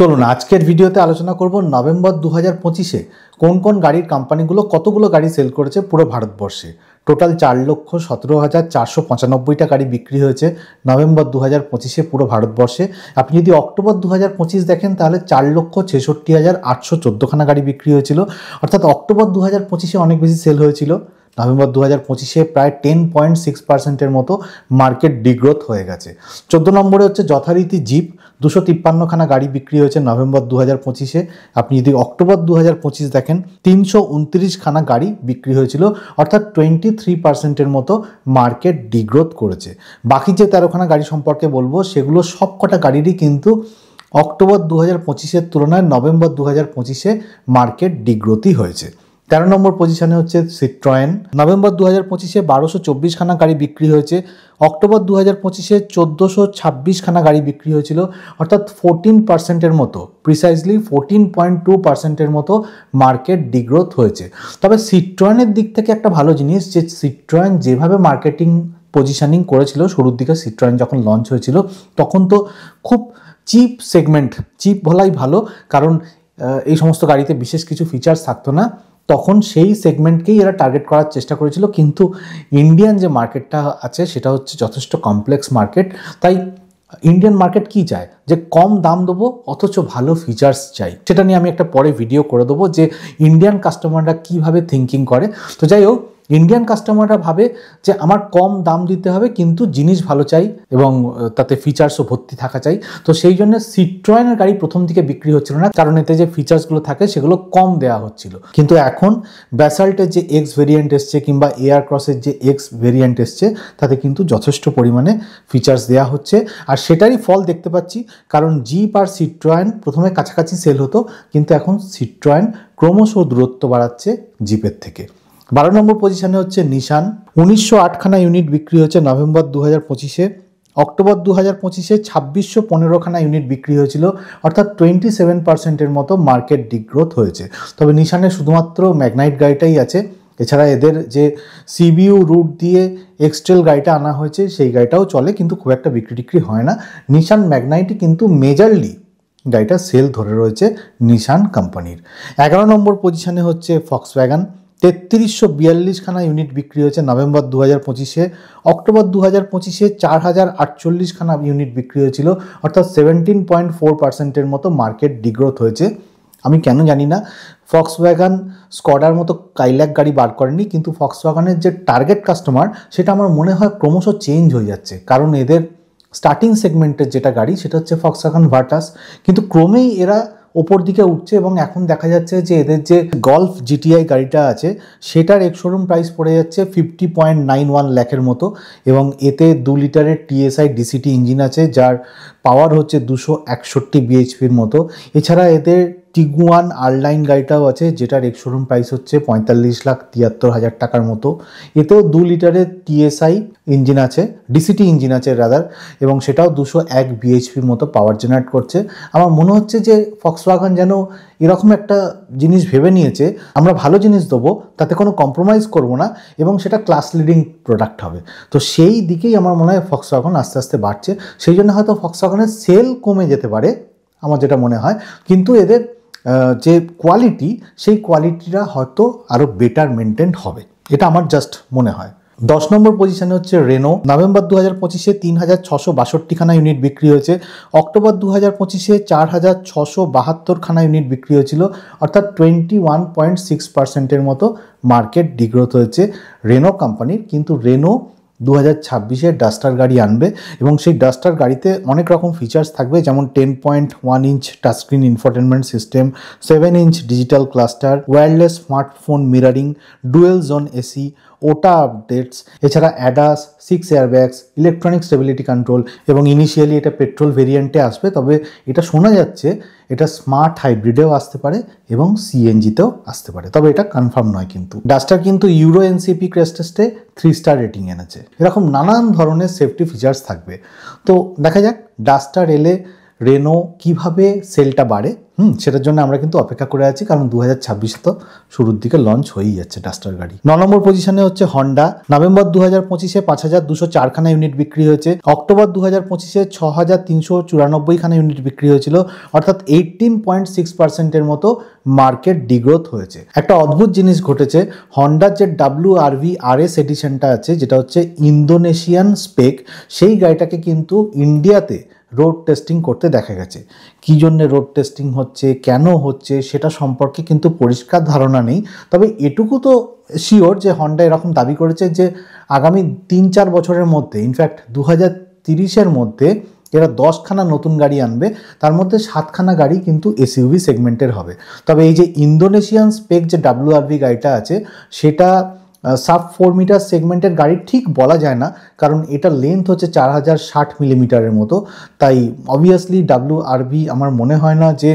চলুন আজকের ভিডিওতে আলোচনা করব নভেম্বর 2025-এ কোন কোন গাড়ির কোম্পানিগুলো কতগুলো গাড়ি সেল করেছে পুরো ভারতবর্ষে। টোটাল 4,17,495টা গাড়ি বিক্রি হয়েছে নভেম্বর 2025-এ পুরো ভারতবর্ষে। আপনি যদি অক্টোবর 2025 দেখেন তাহলে 4,66,814খানা গাড়ি বিক্রি হয়েছিল, অর্থাৎ অক্টোবর 2025-এ অনেক বেশি সেল হয়েছিল। নভেম্বর 2025-এ প্রায় 10.6%-এর মতো মার্কেট ডিগ্রোথ হয়ে গেছে। 14 নম্বরে হচ্ছে যথারীতি জিপ, 253খানা গাড়ি বিক্রি হয়েছে নভেম্বর 2025-এ। আপনি যদি অক্টোবর 2025 দেখেন 329খানা গাড়ি বিক্রি হয়েছিল, অর্থাৎ 23%-এর মতো মার্কেট ডিগ্রোথ করেছে। বাকি যে 13খানা গাড়ি সম্পর্কে বলবো সেগুলো সবকটা গাড়িরই কিন্তু অক্টোবর 2025-এর তুলনায় নভেম্বর 2025-এ মার্কেট ডিগ্রোথই হয়েছে। 13 নম্বর পজিশনে হচ্ছে সিট্রয়েন। নভেম্বর 2025-এ 1224খানা গাড়ি বিক্রি হয়েছে, অক্টোবর 2025-এ 1426খানা গাড়ি বিক্রি হয়েছিল, অর্থাৎ 14%-এর মতো, প্রিসাইজলি 14.2%-এর মতো মার্কেট ডিগ্রোথ হয়েছে। তবে সিট্রয়েনের দিক থেকে একটা ভালো জিনিস যে সিট্রয়েন যেভাবে মার্কেটিং পজিশনিং করেছিল শুরুর দিকে, সিট্রয়েন যখন লঞ্চ হয়েছিল তখন তো খুব চিপ সেগমেন্ট, চিপ বলাই ভালো, কারণ এই সমস্ত গাড়িতে বিশেষ কিছু ফিচার্স থাকতো না, তখন সেই সেগমেন্টকেই এরা টার্গেট করার চেষ্টা করেছিল। কিন্তু ইন্ডিয়ান যে মার্কেটটা আছে সেটা হচ্ছে যথেষ্ট কমপ্লেক্স মার্কেট। তাই ইন্ডিয়ান মার্কেট কি চায়, যে কম দাম দেবো অথচ ভালো ফিচার্স চাই। সেটা নিয়ে আমি একটা পরে ভিডিও করে দেবো যে ইন্ডিয়ান কাস্টমাররা কীভাবে থিঙ্কিং করে। তো যাই হোক, ইন্ডিয়ান কাস্টমাররা ভাবে যে আমার কম দাম দিতে হবে কিন্তু জিনিস ভালো চাই এবং তাতে ফিচার্সও ভর্তি থাকা চাই। তো সেই জন্য সিট্রয়েনের গাড়ি প্রথম দিকে বিক্রি হচ্ছিল না, কারণ এতে যে ফিচার্সগুলো থাকে সেগুলো কম দেওয়া হচ্ছিল। কিন্তু এখন ব্যাসাল্টের যে এক্স ভেরিয়েন্ট এসছে কিংবা এয়ার ক্রসের যে এক্স ভেরিয়েন্ট এসছে তাতে কিন্তু যথেষ্ট পরিমাণে ফিচার্স দেওয়া হচ্ছে, আর সেটারই ফল দেখতে পাচ্ছি। কারণ জিপ আর সিট্রয়েন প্রথমে কাছাকাছি সেল হতো, কিন্তু এখন সিট্রয়েন ক্রমশ দূরত্ব বাড়াচ্ছে জিপের থেকে। 12 নম্বর পজিশনে হচ্ছে নিশান। 1908খানা ইউনিট বিক্রি হয়েছে নভেম্বর 2025-এ, অক্টোবর 2025-এ 2615খানা ইউনিট বিক্রি হয়েছিল, অর্থাৎ 27%-এর মতো মার্কেট ডিগ্রোথ হয়েছে। তবে নিশানের শুধুমাত্র ম্যাগনাইট গাড়িটাই আছে, এছাড়া এদের যে সিবিইউ রুট দিয়ে এক্সট্রেল গাড়িটা আনা হয়েছে সেই গাড়িটাও চলে, কিন্তু খুব একটা বিক্রি হয় না। নিশান ম্যাগনাইটই কিন্তু মেজরলি গাড়িটা সেল ধরে রয়েছে নিশান কোম্পানির। 11 নম্বর পজিশনে হচ্ছে ফক্সওয়াগন। 3342খানা ইউনিট বিক্রি হয়েছে নভেম্বর 2025-এ, অক্টোবর 2025-এ 4048খানা ইউনিট বিক্রি হয়েছিল, অর্থাৎ 17.4%-এর মতো মার্কেট ডিগ্রোথ হয়েছে। আমি কেন জানি না ফক্সওয়াগন স্কডার মতো কাইল্যাক গাড়ি বার করেনি, কিন্তু ফক্সওয়াগনের যে টার্গেট কাস্টমার সেটা আমার মনে হয় ক্রমশ চেঞ্জ হয়ে যাচ্ছে, কারণ এদের স্টার্টিং সেগমেন্টের যেটা গাড়ি সেটা হচ্ছে ফক্সওয়াগন ভার্টাস, কিন্তু ক্রমেই এরা ওপর দিকে উঠছে এবং এখন দেখা যাচ্ছে যে এদের যে গল্ফ জিটিআই গাড়িটা আছে সেটার এক্স শোরুম প্রাইস পড়ে যাচ্ছে 50.91 লাখের মতো, এবং এতে 2 লিটারের টিএসআই ডিসিটি ইঞ্জিন আছে যার পাওয়ার হচ্ছে 261 বিএইচপির মতো। এছাড়া এদের টিগুয়ান আরলাইন গাড়িটাও আছে যেটার এক্স শোরুম প্রাইস হচ্ছে 45,73,000 টাকার মতো। এতেও 2 লিটারের টিএসআই ইঞ্জিন আছে, ডিসিটি ইঞ্জিন আছে রাদার, এবং সেটাও 201 বিএইচপির মতো পাওয়ার জেনারেট করছে। আমার মনে হচ্ছে যে ফক্সওয়াগন যেন এরকম একটা জিনিস ভেবে নিয়েছে, আমরা ভালো জিনিস দেবো, তাতে কোনো কম্প্রোমাইজ করব না এবং সেটা ক্লাস লিডিং প্রোডাক্ট হবে। তো সেই দিকেই আমার মনে হয় ফক্সওয়াগন আস্তে আস্তে বাড়ছে। সেই জন্য হয়তো ফক্সওয়াগনের সেল কমে যেতে পারে আমার যেটা মনে হয়, কিন্তু এদের যে কোয়ালিটি সেই কোয়ালিটিটা হয়তো আরও বেটার মেনটেন হবে, এটা আমার জাস্ট মনে হয়। 10 নম্বর পজিশনে হচ্ছে রেনো। নভেম্বর 2025-এ 3662খানা ইউনিট বিক্রি হয়েছে, অক্টোবর 2025-এ 4672খানা ইউনিট বিক্রি হয়েছিল, অর্থাৎ 21.6%-এর মতো মার্কেট ডিগ্রোথ হয়েছে রেনো কোম্পানির। কিন্তু রেনো 2026-এ ডাস্টার গাড়ি আনবে এবং সেই ডাস্টার গাড়িতে অনেক রকম ফিচার্স থাকবে, যেমন 10.1 inch touchscreen infotainment system, 7 inch digital cluster, wireless smartphone mirroring, dual zone AC, ওটা আপডেটস, এছাড়া ADAS, 6 airbags, electronic stability control, এবং ইনিশিয়ালি এটা পেট্রোল ভেরিয়েন্টে আসবে, তবে এটা শোনা যাচ্ছে এটা স্মার্ট হাইব্রিডেও আসতে পারে এবং সিএনজিতেও আসতে পারে, তবে এটা কনফার্ম নয়। কিন্তু ডাস্টার কিন্তু ইউরো এনসিপি ক্র্যাশ টেস্টে 3 স্টার রেটিং এনেছে। এরকম নানান ধরনের সেফটি ফিচার্স থাকবে। তো দেখা যাক ডাস্টার এলে রেনো কিভাবে সেলটা বাড়ে সেটার জন্য আমরা কিন্তু অপেক্ষা করে আছি, কারণ 2026 তো শুরুর দিকে লঞ্চ হয়েই যাচ্ছে ডাস্টার গাড়ি। 9 নম্বর পজিশনে হচ্ছে হন্ডা। নভেম্বর 2025-এ 5204 খানা ইউনিট বিক্রি হয়েছে। অক্টোবর 2025-এ 6394 খানা ইউনিট বিক্রি হয়েছিল, অর্থাৎ 18.6%-এর মতো মার্কেট ডিগ্রোথ হয়েছে। একটা অদ্ভুত জিনিস ঘটেছে, হন্ডার যে WRV RS এডিশনটা আছে, যেটা হচ্ছে ইন্দোনেশিয়ান স্পেক, সেই গাড়িটাকে কিন্তু ইন্ডিয়াতে রোড টেস্টিং করতে দেখা গেছে। কী জন্য রোড টেস্টিং হচ্ছে, কেন হচ্ছে, সেটা সম্পর্কে কিন্তু পরিষ্কার ধারণা নেই। তবে এটুকু তো শিওর যে হন্ডা এরকম দাবি করেছে যে আগামী 3-4 বছরের মধ্যে, ইনফ্যাক্ট 2030-এর মধ্যে এরা 10খানা নতুন গাড়ি আনবে, তার মধ্যে 7খানা গাড়ি কিন্তু SUV সেগমেন্টের হবে। তবে এই যে ইন্দোনেশিয়ান স্পেক যে WRV গাড়িটা আছে, সেটা সাব 4 মিটার সেগমেন্টের গাড়ি ঠিক বলা যায় না, কারণ এটা লেন্থ হচ্ছে 4060 মিলিমিটারের মতো। তাই অবভিয়াসলি WRV আমার মনে হয় না যে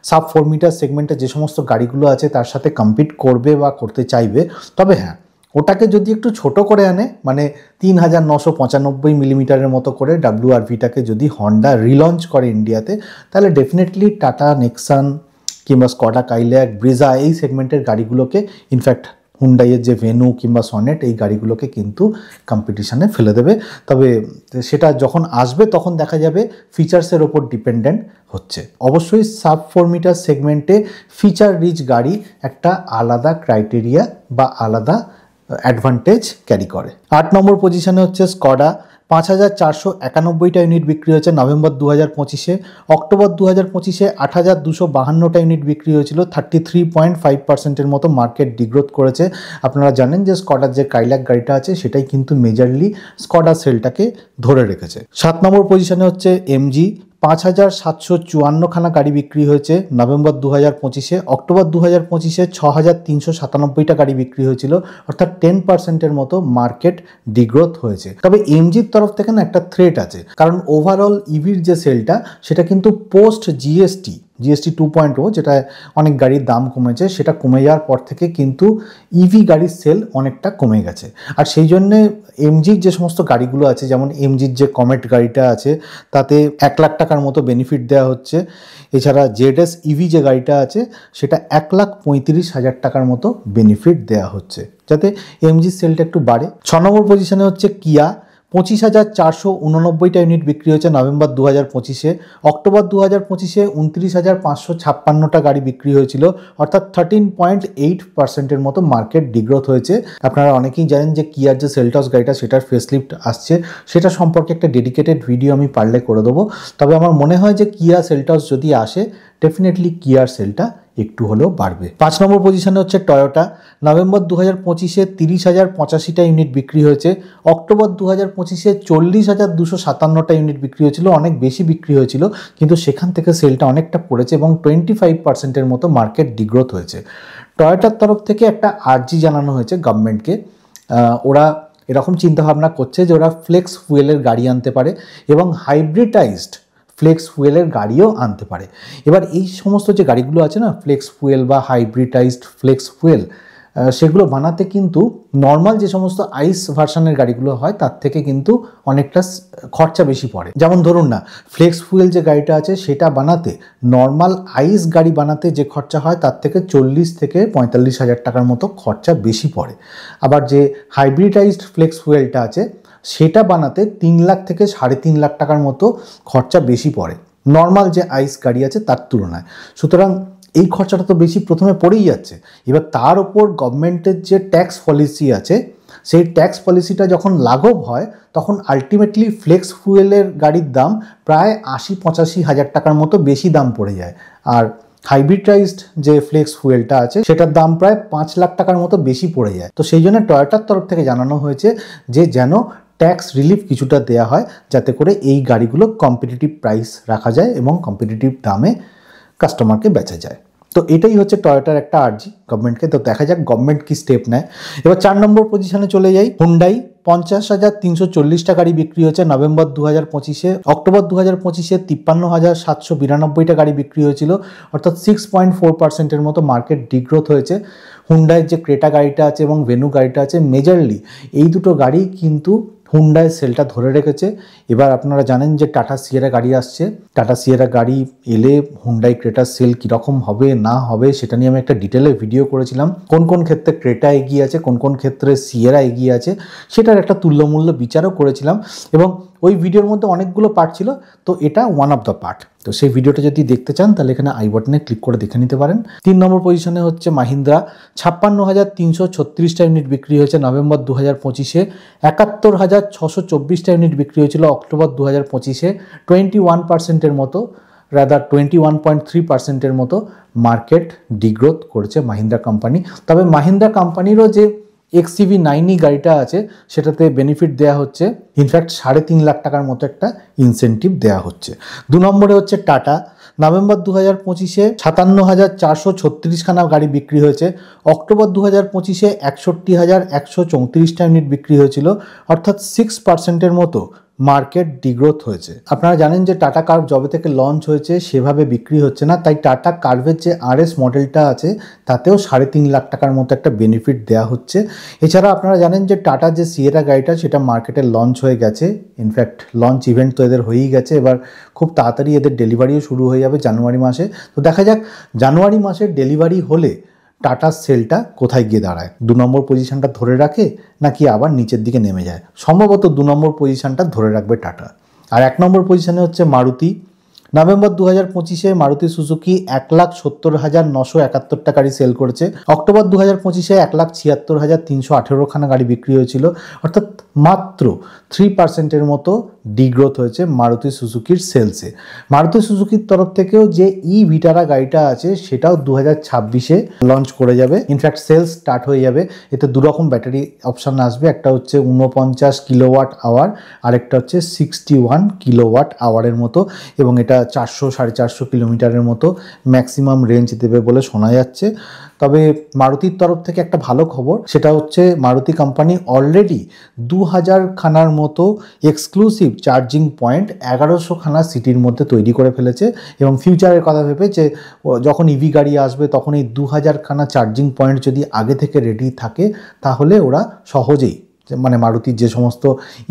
সাব 4 মিটার সেগমেন্টে যে সমস্ত গাড়িগুলো আছে তার সাথে কম্পিট করবে বা করতে চাইবে। তবে হ্যাঁ, ওটাকে যদি একটু ছোট করে আনে, মানে 3995 মিলিমিটারের মতো করে WRVটাকে যদি হন্ডা রিলঞ্চ করে ইন্ডিয়াতে, তাহলে ডেফিনেটলি টাটা নেক্সন কিংবা স্কডা কাইল্যাক, ব্রিজা এই সেগমেন্টের গাড়িগুলোকে, ইনফ্যাক্ট হুন্ডাইয়ের যে ভেনু কিংবা সনেট, এই গাড়িগুলোকে কিন্তু কম্পিটিশানে ফেলে দেবে। তবে সেটা যখন আসবে তখন দেখা যাবে ফিচার্সের ওপর ডিপেন্ডেন্ট হচ্ছে। অবশ্যই সাব 4 মিটার সেগমেন্টে ফিচার রিচ গাড়ি একটা আলাদা ক্রাইটেরিয়া বা আলাদা অ্যাডভান্টেজ ক্যারি করে। 8 নম্বর পজিশনে হচ্ছে স্কডা। 5491টা ইউনিট বিক্রি হয়েছে নভেম্বর 2025-এ। অক্টোবর 2025-এ 8252টা ইউনিট বিক্রি হয়েছিল, 33.5%-এর মতো মার্কেট ডিগ্রোথ করেছে। আপনারা জানেন যে স্কডার যে কাইল্যাক গাড়িটা আছে সেটাই কিন্তু মেজরলি স্কডা সেলটাকে ধরে রেখেছে। 7 নম্বর পজিশনে হচ্ছে MG। 5754 খানা গাড়ি বিক্রি হয়েছে নভেম্বর 2025-এ। অক্টোবর 2025-এ 6397টা গাড়ি বিক্রি হয়েছিল, অর্থাৎ 10%-এর মতো মার্কেট ডিগ্রোথ হয়েছে। তবে এমজির তরফ থেকে না একটা থ্রেট আছে, কারণ ওভারঅল ইভির যে সেলটা সেটা কিন্তু পোস্ট জিএসটি 2.0, যেটা অনেক গাড়ির দাম কমেছে, সেটা কমে যাওয়ার পর থেকে কিন্তু ইভি গাড়ির সেল অনেকটা কমে গেছে। আর সেই জন্যে এমজির যে সমস্ত গাড়িগুলো আছে, যেমন এমজির যে কমেট গাড়িটা আছে তাতে 1 লাখ টাকার মতো বেনিফিট দেওয়া হচ্ছে। এছাড়া জেডএস ইভি যে গাড়িটা আছে সেটা 1,35,000 টাকার মতো বেনিফিট দেওয়া হচ্ছে, যাতে এমজির সেলটা একটু বাড়ে। 6 নম্বর পজিশনে হচ্ছে কিয়া। 25,489টা ইউনিট বিক্রি হয়েছে নভেম্বর 2025-এ। অক্টোবর 2025-এ 29,556টা গাড়ি বিক্রি হয়েছিল, অর্থাৎ 13.8%-এর মতো মার্কেট ডিগ্রোথ হয়েছে। আপনারা অনেকেই জানেন যে কিয়ার যে সেলটস গাড়িটা সেটার ফেসলিফট আসছে, সেটা সম্পর্কে একটা ডেডিকেটেড ভিডিও আমি পারলে করে দেবো। তবে আমার মনে হয় যে কিয়া সেলটস যদি আসে, ডেফিনেটলি কিয়ার সেলটা একটু হলেও বাড়বে। 5 নম্বর পজিশনে হচ্ছে টয়োটা। নভেম্বর 2025-এ 30,085টা ইউনিট বিক্রি হয়েছে। অক্টোবর 2025-এ 40,257টা ইউনিট বিক্রি হয়েছিল, অনেক বেশি বিক্রি হয়েছিল, কিন্তু সেখান থেকে সেলটা অনেকটা পড়েছে এবং 25%-এর মতো মার্কেট ডিগ্রোথ হয়েছে। টয়োটার তরফ থেকে একটা আর্জি জানানো হয়েছে গভর্নমেন্টকে। ওরা এরকম চিন্তাভাবনা করছে যে ওরা ফ্লেক্স ফুয়েলের গাড়ি আনতে পারে এবং হাইব্রিডাইজড ফ্লেক্স ফুয়েলের গাড়িও আনতে পারে। এবার এই সমস্ত যে গাড়িগুলো আছে না, ফ্লেক্স ফুয়েল বা হাইব্রিডাইজড ফ্লেক্স ফুয়েল, সেগুলো বানাতে কিন্তু নর্মাল যে সমস্ত আইস ভার্সনের গাড়িগুলো হয় তার থেকে কিন্তু অনেকটা খরচা বেশি পড়ে। যেমন ধরুন না, ফ্লেক্স ফুয়েল যে গাড়িটা আছে সেটা বানাতে নর্মাল আইস গাড়ি বানাতে যে খরচা হয় তার থেকে 40 থেকে 45,000 টাকার মতো খরচা বেশি পড়ে। আবার যে হাইব্রিডাইজড ফ্লেক্স ফুয়েলটা আছে সেটা বানাতে 3 লাখ থেকে 3.5 লাখ টাকার মতো খরচা বেশি পড়ে নর্মাল যে আইস গাড়ি আছে তার তুলনায়। সুতরাং এই খরচাটা তো বেশি প্রথমে পড়েই যাচ্ছে। এবার তার উপর গভর্নমেন্টের যে ট্যাক্স পলিসি আছে, সেই ট্যাক্স পলিসিটা যখন লাঘব হয় তখন আলটিমেটলি ফ্লেক্স ফুয়েলের গাড়ির দাম প্রায় 80-85 হাজার টাকার মতো বেশি দাম পড়ে যায়। আর হাইব্রিডাইজড যে ফ্লেক্স ফুয়েলটা আছে সেটার দাম প্রায় 5 লাখ টাকার মতো বেশি পড়ে যায়। তো সেই জন্য টয়োটার তরফ থেকে জানানো হয়েছে যে যেন ট্যাক্স রিলিফ কিছুটা দেওয়া হয়, যাতে করে এই গাড়িগুলো কম্পিটিটিভ প্রাইস রাখা যায় এবং কম্পিটিটিভ দামে কাস্টমারকে বেচা যায়। তো এটাই হচ্ছে টয়োটার একটা আর্জি গভর্নমেন্টকে। তো দেখা যাক গভর্নমেন্ট কি স্টেপ নেয়। এবার 4 নম্বর পজিশনে চলে যাই। হুন্ডাই। 50,340টা গাড়ি বিক্রি হয়েছে নভেম্বর 2025-এ। অক্টোবর 2025-এ 53,792টা গাড়ি বিক্রি হয়েছিল, অর্থাৎ 6.4%-এর মতো মার্কেট ডিগ্রোথ হয়েছে। হুন্ডাইয়ের যে ক্রেটা গাড়িটা আছে এবং ভেনু গাড়িটা আছে, মেজরলি এই দুটো গাড়ি কিন্তু হুন্ডাই সেলটা ধরে রেখেছে এবার আপনারা জানেন যে টাটা সিয়েরা গাড়ি আসছে। টাটা সিয়েরা গাড়ি এলে হুন্ডাই ক্রেটার সেল কীরকম হবে না হবে সেটা নিয়ে আমি একটা ডিটেলে ভিডিও করেছিলাম। কোন কোন ক্ষেত্রে ক্রেটা এগিয়ে আছে, কোন কোন ক্ষেত্রে সিয়েরা এগিয়ে আছে, সেটার একটা তুল্যমূল্য বিচারও করেছিলাম এবং ওই ভিডিওর মধ্যে অনেকগুলো পার্ট ছিল, তো এটা ওয়ান অফ দ্য পার্ট। তো সেই ভিডিওটা যদি দেখতে চান তাহলে এখানে আই বাটনে ক্লিক করে দেখে নিতে পারেন। 3 নম্বর পজিশনে হচ্ছে মাহিন্দ্রা, 56,336টা ইউনিট বিক্রি হয়েছে নভেম্বর 2025-এ, 71,624টা ইউনিট বিক্রি হয়েছিল অক্টোবর 2025-এ। 21%-এর মতো, রাদার 21.3%-এর মতো মার্কেট ডিগ্রোথ করেছে মাহিন্দ্রা কোম্পানি। তবে মাহিন্দ্রা কোম্পানিরও যে XCV9 গাড়িটা আছে সেটাতে বেনিফিট দেওয়া হচ্ছে, ইনফ্যাক্ট 3.5 লাখ টাকার মতো একটা ইনসেন্টিভ দেওয়া হচ্ছে। 2 নম্বরে হচ্ছে টাটা, নভেম্বর 2025-এ 57,436খানা গাড়ি বিক্রি হয়েছে, অক্টোবর 2025-এ 61,134টা ইউনিট বিক্রি হয়েছিল, অর্থাৎ 6%-এর মতো মার্কেট ডিগ্রোথ হয়েছে। আপনারা জানেন যে টাটা কার্ভ যবে থেকে লঞ্চ হয়েছে সেভাবে বিক্রি হচ্ছে না, তাই টাটা কার্ভের যে RS মডেলটা আছে তাতেও 3.5 লাখ টাকার মতো একটা বেনিফিট দেওয়া হচ্ছে। এছাড়া আপনারা জানেন যে টাটা যে সিয়েরা গাড়িটা সেটা মার্কেটে লঞ্চ হয়ে গেছে, ইনফ্যাক্ট লঞ্চ ইভেন্ট তো এদের হয়েই গেছে, এবার খুব তাড়াতাড়ি এদের ডেলিভারিও শুরু হয়ে যাবে জানুয়ারি মাসে। তো দেখা যাক জানুয়ারি মাসের ডেলিভারি হলে টাটার সেলটা কোথায় গিয়ে দাঁড়ায়, 2 নম্বর পজিশনটা ধরে রাখে নাকি আবার নিচের দিকে নেমে যায়। সম্ভবত 2 নম্বর পজিশনটা ধরে রাখবে টাটা। আর 1 নম্বর পজিশনে হচ্ছে মারুতি, নভেম্বর 2025-এ মারুতি সুজুকি 1,70,971টা গাড়ি সেল করেছে, অক্টোবর 2025-এ 1,76,318খানা গাড়ি বিক্রি হয়েছিল, অর্থাৎ মাত্র 3%-এর মতো ডিগ্রোথ হয়েছে মারুতি সুজুকির সেলসে। মারুতি সুজুকির তরফ থেকেও যে ভিটারা গাড়িটা আছে সেটাও 2026-এ লঞ্চ করে যাবে, ইনফ্যাক্ট সেলস স্টার্ট হয়ে যাবে। এতে 2 রকম ব্যাটারি অপশান আসবে, একটা হচ্ছে 49 কিলোওয়াট আওয়ার আর একটা হচ্ছে 61 কিলোওয়াট আওয়ারের মতো, এবং এটা 400-450 কিলোমিটারের মতো ম্যাক্সিমাম রেঞ্জ দেবে বলে শোনা যাচ্ছে। তবে মারুতির তরফ থেকে একটা ভালো খবর, সেটা হচ্ছে মারুতি কোম্পানি অলরেডি 2000 খানার মতো এক্সক্লুসিভ চার্জিং পয়েন্ট 1100 খানা সিটির মধ্যে তৈরি করে ফেলেছে, এবং ফিউচারের কথা ভেবে যে যখন ইভি গাড়ি আসবে তখন এই 2000 খানা চার্জিং পয়েন্ট যদি আগে থেকে রেডি থাকে তাহলে ওরা সহজেই, মানে মারুতির যে সমস্ত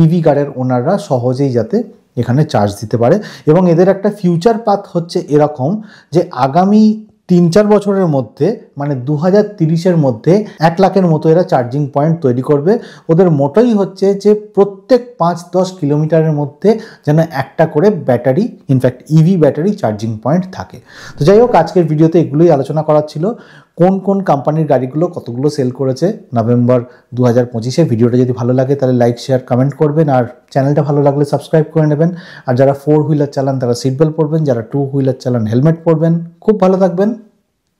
ইভি গাড়ির ওনাররা সহজেই যাতে এখানে চার্জ দিতে পারে। এবং এদের একটা ফিউচার পাথ হচ্ছে এরকম যে আগামী 3-4 বছরের মধ্যে, মানে 2030-এর মধ্যে 1 লাখের মতো এরা চার্জিং পয়েন্ট তৈরি করবে। ওদের মোটোই হচ্ছে যে প্রত্যেক 5-10 কিলোমিটারের মধ্যে যেন একটা করে battery, in fact EV battery charging point থাকে। তো যাই হোক, আজকের ভিডিওতে এগুলোই আলোচনা করার ছিল, কোন কোন কোম্পানির গাড়িগুলো কতগুলো সেল করেছে নভেম্বর 2025-এ। ভিডিওটা যদি ভালো লাগে তাহলে লাইক, শেয়ার, কমেন্ট করবেন, আর চ্যানেলটা ভালো লাগলে সাবস্ক্রাইব করে নেবেন। আর যারা 4 হুইলার চালান তারা সিট বেল্ট পরবেন, যারা 2 হুইলার চালান হেলমেট পরবেন। খুব ভালো থাকবেন।